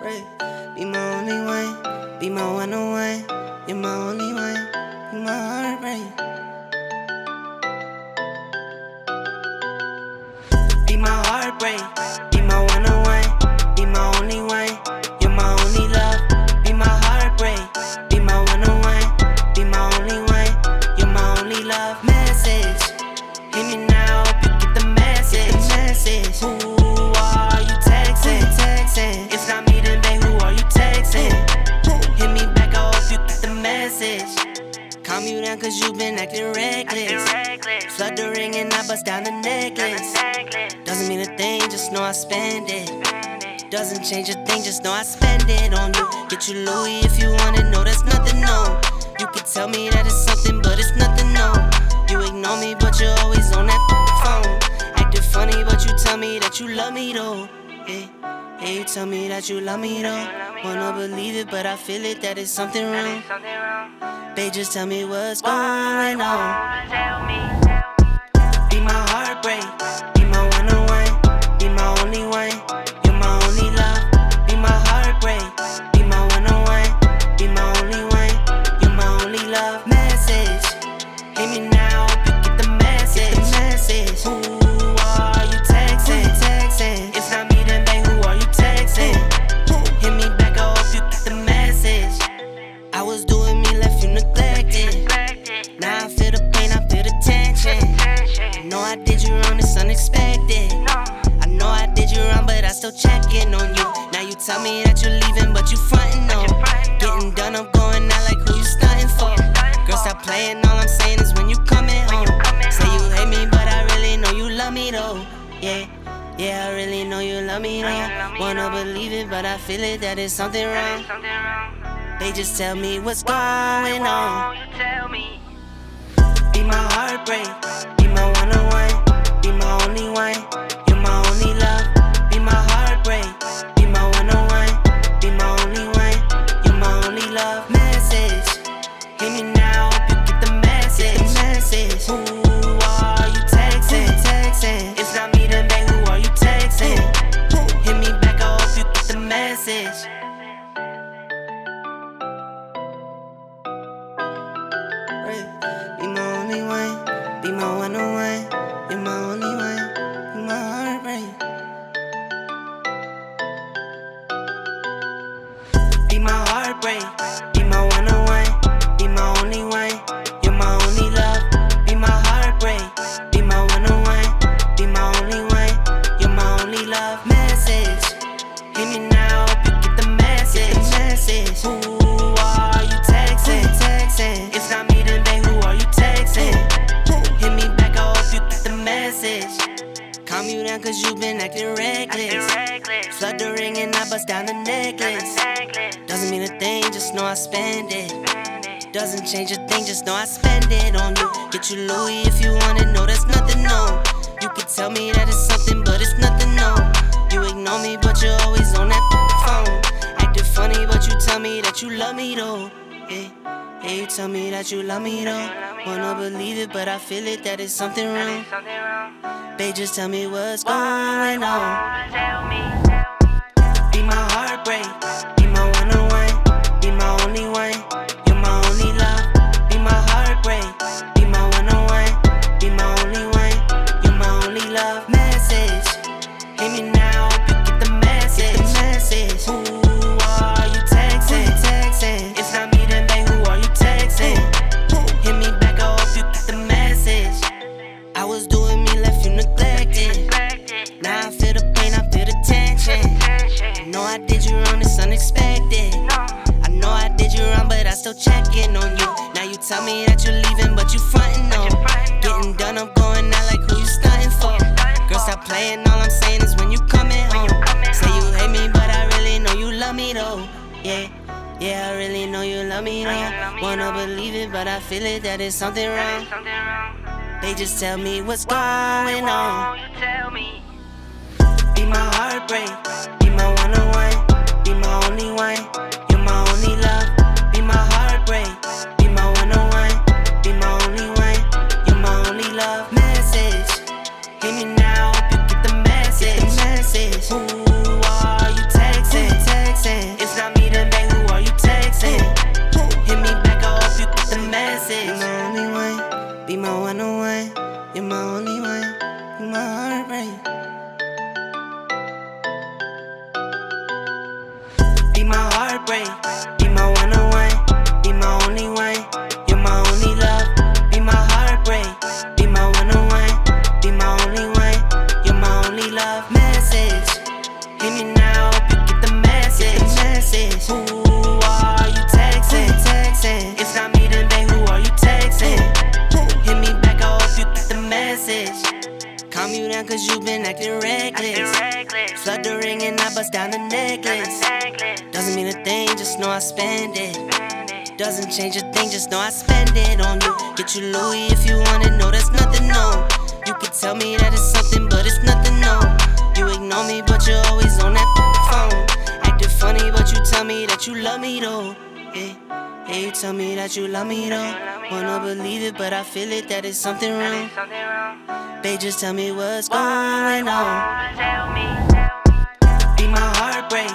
Be my only one, be my one on one. You're my only one, you my heartbreak. Be my heartbreak, be my one on one, be my only one. You're my only love. Be my heartbreak, be my one on one, be my only one. You're my only love. Message, hit me now, hope you get the message. Who are you texting? It's not me, then babe, who are you texting? Hit me back, I hope you get the message. Calm you down cause you been acting reckless. Flood the ring and I bust down the necklace. Doesn't mean a thing, just know I spend it. Doesn't change a thing, just know I spend it on you. Get you Louis if you want it, no, that's nothing, no. You can tell me that it's something, but it's nothing, no. You ignore me, but you're always on that phone. Acting funny, but you tell me that you love me, though. Yeah, you tell me that you love me, though. Wanna believe it, but I feel it, that it's something wrong. Babe, just tell me what's going on. Be my heartbreak, be my one on one, be my only one. You're my only love. Be my heartbreak, be my one on one, be my only one. You're my only love. Message, hit me now, hope you get the message. Who are you texting? It's not me, then babe, who are you texting? Hit me back, I hope you get the message. I was doing me, left you neglected. Now I feel the pain, I feel the tension. I know I did you wrong, it's unexpected. I know I did you wrong, but I still checking on you. Now you tell me that you're leaving, but you frontin' on. Getting done, I'm going out like who you stuntin' for. Girl, stop playing, all I'm saying is when you coming home. Say you hate me, but I really know you love me though. Yeah, I really know you love me though. Wanna believe it, but I feel it, that it's something wrong. They just tell me what's going on. Be my heartbreak, be my one on one, be my only one. You're my only love. Be my heartbreak, be my one on one, be my only one. You're my only love. Message, hit me now, hope you get the message. Who are you texting? It's not me, then babe, who are you texting? Hit me back, I hope you get the message. Be my only one, be my one on one. You're my only one, you're my heartbreak. Be my heartbreak, be my one on one, be my only one. You're my only love. Be my heartbreak, be my one on one, be my only one. You're my only love. Message, hit me now, hope you get the message. Who are you texting? It's not me, then babe, who are you texting? Hit me back, I hope you get the message. Calm you down cause you been acting reckless. Flood the ring and I bust down the necklace. Doesn't mean a thing, just know I spend it. Doesn't change a thing, just know I spend it on you. Get you Louis if you want it, no, that's nothing, no. You can tell me that it's something, but it's nothing, no. You ignore me, but you're always on that phone. Acting funny, but you tell me that you love me though. Yeah, you tell me that you love me though. Wanna believe it, but I feel it, that it's something wrong. Babe, just tell me what's going on. Be my heartbreak, be my one on one, be my only one. You're my only love. Be my heartbreak, be my one on one, be my only one. You're my only love. Message, hit me now, hope you get the message. Who are you texting? It's not me, then babe, who are you texting? Hit me back, I hope you get the message. I was doing me, left you neglected. Now I feel the pain, I feel the tension. I know I did you wrong, it's unexpected. I know I did you wrong, but I still checking on you. Now you tell me that you're leaving, but you frontin' on. Getting done, I'm going out like who you stuntin' for. Girl, stop playing, all I'm saying is when you coming home. Say you hate me, but I really know you love me though. Yeah, I really know you love me though. Wanna believe it, but I feel it, that it's something wrong. They just tell me what's going on. Be my heartbreak, be my one on one, be my only one. You're my only love. Be my heartbreak, be my one on one, be my only one. You're my only love. Message, hit me now, hope you get the message. Who are you texting? my heartbreak. Be my heartbreak, be my one-on-one, be my only one, you're my only love. Be my heartbreak, be my one-on-one, be my only one, you're my only love. Message, hit me now, hope you get the message. Who are you texting? It's not me, then babe, who are you texting? Hit me back, I hope you get the message. Calm you down cause you been acting reckless. Flood the ring and I bust down the necklace. Doesn't mean a thing, just know I spend it. Doesn't change a thing, just know I spend it on you. Get you Louis if you want it, no that's nothing, no. You can tell me that it's something, but it's nothing, no. You ignore me, but you're always on that phone. Acting funny, but you tell me that you love me though. Yeah, you tell me that you love me though. Wanna believe it, but I feel it, that it's something wrong. Babe, just tell me what's going on. Be my heartbreak,